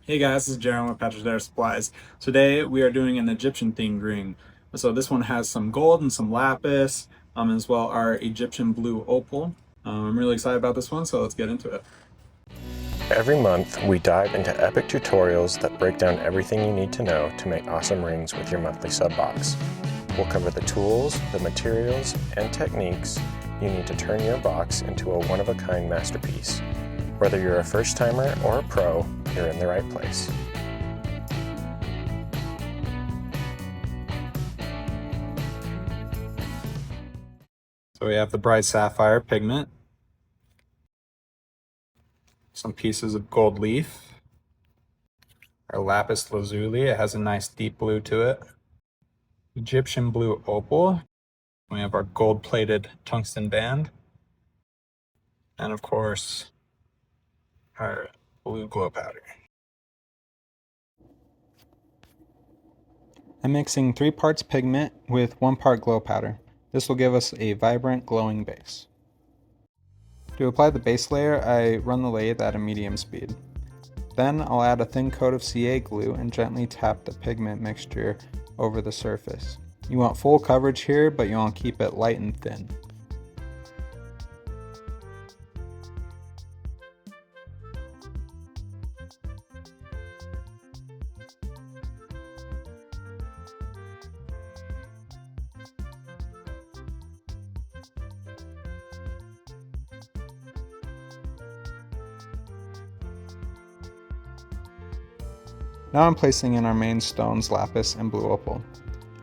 Hey guys, this is Jaren with Patrick Adair Supplies. Today we are doing an Egyptian themed ring. So this one has some gold and some lapis, as well our Egyptian blue opal. I'm really excited about this one, so let's get into it. Every month, we dive into epic tutorials that break down everything you need to know to make awesome rings with your monthly sub box. We'll cover the tools, the materials, and techniques you need to turn your box into a one-of-a-kind masterpiece. Whether you're a first-timer or a pro, you're in the right place. So we have the bright sapphire pigment, some pieces of gold leaf, our lapis lazuli, it has a nice deep blue to it, Egyptian blue opal, we have our gold-plated tungsten band, and of course, our blue glow powder. I'm mixing 3 parts pigment with 1 part glow powder. This will give us a vibrant, glowing base. To apply the base layer, I run the lathe at a medium speed. Then I'll add a thin coat of CA glue and gently tap the pigment mixture over the surface. You want full coverage here, but you want to keep it light and thin. Now I'm placing in our main stones lapis and blue opal.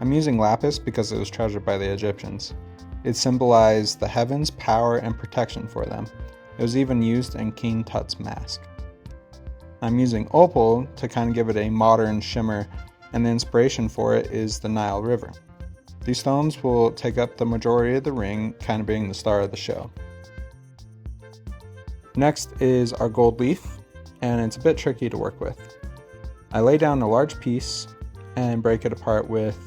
I'm using lapis because it was treasured by the Egyptians. It symbolized the heavens, power, and protection for them. It was even used in King Tut's mask. I'm using opal to kind of give it a modern shimmer, and the inspiration for it is the Nile River. These stones will take up the majority of the ring, kind of being the star of the show. Next is our gold leaf, and it's a bit tricky to work with. I lay down a large piece and break it apart with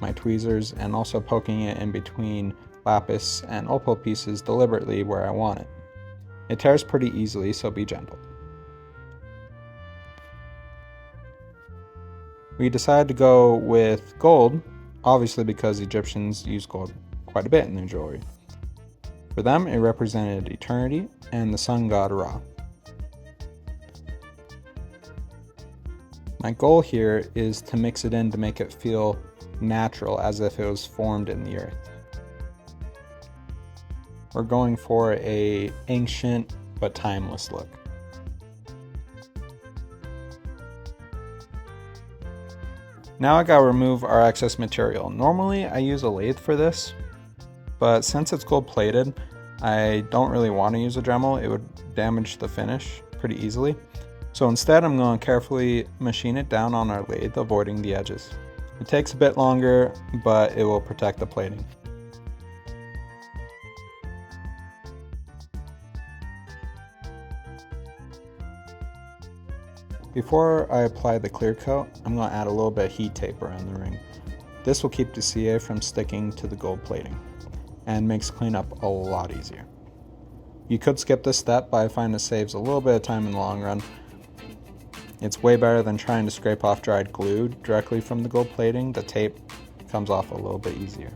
my tweezers and also poking it in between lapis and opal pieces deliberately where I want it. It tears pretty easily, so be gentle. We decided to go with gold, obviously because Egyptians use gold quite a bit in their jewelry. For them, it represented eternity and the sun god Ra. My goal here is to mix it in to make it feel natural, as if it was formed in the earth. We're going for an ancient but timeless look. Now I gotta remove our excess material. Normally I use a lathe for this, but since it's gold plated, I don't really want to use a Dremel. It would damage the finish pretty easily. So instead I'm going to carefully machine it down on our lathe, avoiding the edges. It takes a bit longer, but it will protect the plating. Before I apply the clear coat, I'm going to add a little bit of heat tape around the ring. This will keep the CA from sticking to the gold plating and makes cleanup a lot easier. You could skip this step, but I find it saves a little bit of time in the long run. It's way better than trying to scrape off dried glue directly from the gold plating. The tape comes off a little bit easier.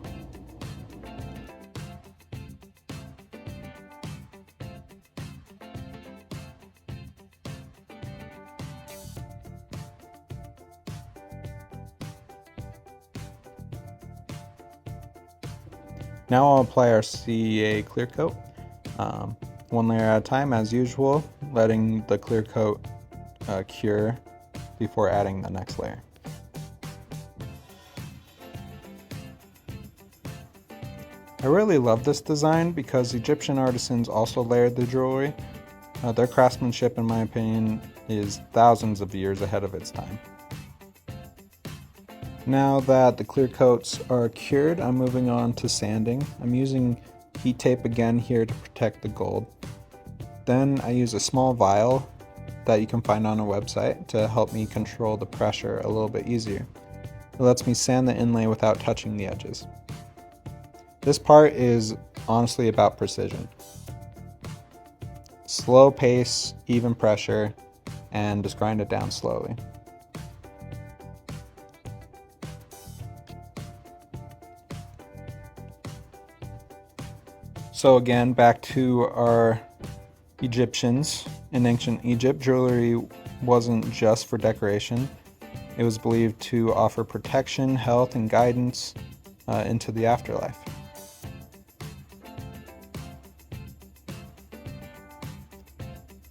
Now I'll apply our CA clear coat, one layer at a time as usual, letting the clear coat cure before adding the next layer. I really love this design because Egyptian artisans also layered the jewelry. Their craftsmanship, in my opinion, is thousands of years ahead of its time. Now that the clear coats are cured, I'm moving on to sanding. I'm using heat tape again here to protect the gold. Then I use a small vial that you can find on a website to help me control the pressure a little bit easier. It lets me sand the inlay without touching the edges. This part is honestly about precision. Slow pace, even pressure, and just grind it down slowly. So again, back to our Egyptians. In ancient Egypt, jewelry wasn't just for decoration. It was believed to offer protection, health, and guidance into the afterlife.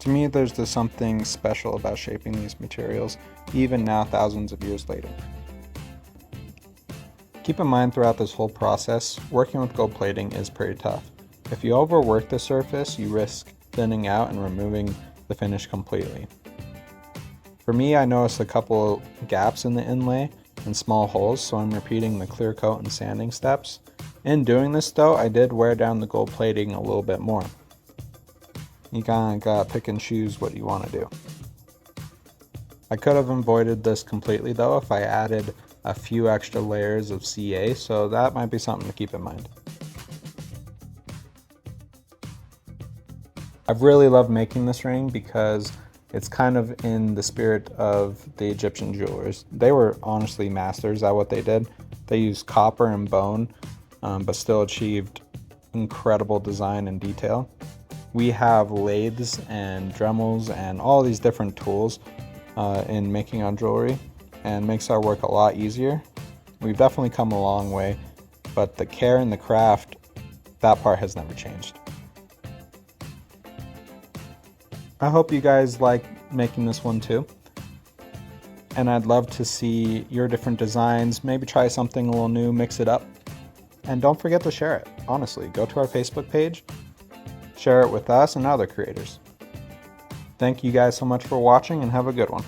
To me, there's just something special about shaping these materials, even now thousands of years later. Keep in mind throughout this whole process, working with gold plating is pretty tough. If you overwork the surface, you risk thinning out and removing the finish completely. For me, I noticed a couple gaps in the inlay and small holes, so I'm repeating the clear coat and sanding steps. In doing this though, I did wear down the gold plating a little bit more. You kinda gotta pick and choose what you wanna do. I could have avoided this completely though if I added a few extra layers of CA, so that might be something to keep in mind. I've really loved making this ring because it's kind of in the spirit of the Egyptian jewelers. They were honestly masters at what they did. They used copper and bone, but still achieved incredible design and detail. We have lathes and Dremels and all these different tools in making our jewelry, and makes our work a lot easier. We've definitely come a long way, but the care and the craft, that part has never changed. I hope you guys like making this one too, and I'd love to see your different designs. Maybe try something a little new, mix it up, and don't forget to share it. Honestly, go to our Facebook page, share it with us and other creators. Thank you guys so much for watching, and have a good one.